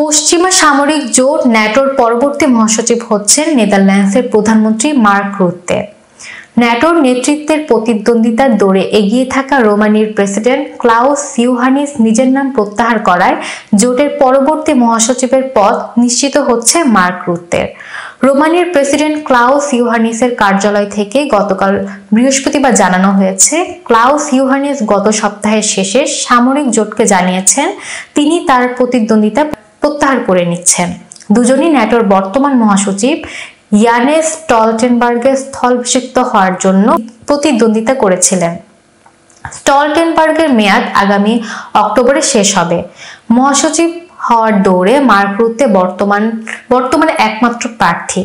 পশ্চিমা সামরিক জোট ন্যাটোর পরবর্তী মহাসচিব হচ্ছেন নেদারল্যান্ডসের প্রধানমন্ত্রী মার্ক রুত্তে। ন্যাটোর নেতৃত্বের প্রতিদ্বন্দ্বিতার দৌড়ে এগিয়ে থাকা রোমানিয়ার প্রেসিডেন্ট ক্লাউস ইউহানিস নিজের নাম প্রত্যাহার করায় জোটের পরবর্তী মহাসচিবের পদ নিশ্চিত হচ্ছে মার্ক রুত্তের। রোমানিয়ার প্রেসিডেন্ট ক্লাউস ইউহানিসের কার্যালয় থেকে গতকাল বৃহস্পতিবার জানানো হয়েছে, ক্লাউস ইউহানিস গত সপ্তাহের শেষে সামরিক জোটকে জানিয়েছেন তিনি তার প্রতিদ্বন্দ্বিতা প্রত্যাহার করে নিচ্ছেন। দুজনই ন্যাটোর বর্তমান মহাসচিব ইয়ানেস স্টলটেনবার্গের স্থলাভিষিক্ত হওয়ার জন্য প্রতিদ্বন্দ্বিতা করেছিলেন। স্টলটেনবার্গের মেয়াদ আগামী অক্টোবরে শেষ হবে। মহাসচিব হওয়ার দৌড়ে মার্ক রুত্তে বর্তমানে একমাত্র প্রার্থী।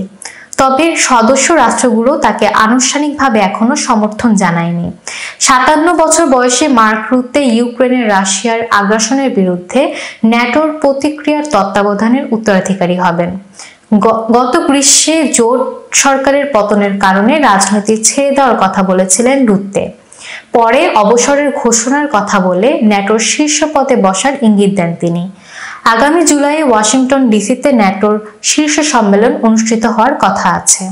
তবে সদস্য রাষ্ট্রগুলো তাকে আনুষ্ঠানিকভাবে এখনো সমর্থন জানায়নি। 57 বছর বয়সে মার্ক রুত্তে ইউক্রেনের রাশিয়ার আগ্রাসনের বিরুদ্ধে ন্যাটোর প্রতিক্রিয়ার তত্ত্বাবধানের উত্তরাধিকারী হবেন। গত গ্রীষ্মে জোট সরকারের পতনের কারণে রাজনীতি ছেড়ে দেওয়ার কথা বলেছিলেন রুত্তে। পরে অবসরের ঘোষণার কথা বলে ন্যাটোর শীর্ষ পদে বসার ইঙ্গিত দেন তিনি। আগামী জুলাইয়ে ওয়াশিংটন ডিসিতে ন্যাটোর শীর্ষ সম্মেলন অনুষ্ঠিত হওয়ার কথা আছে।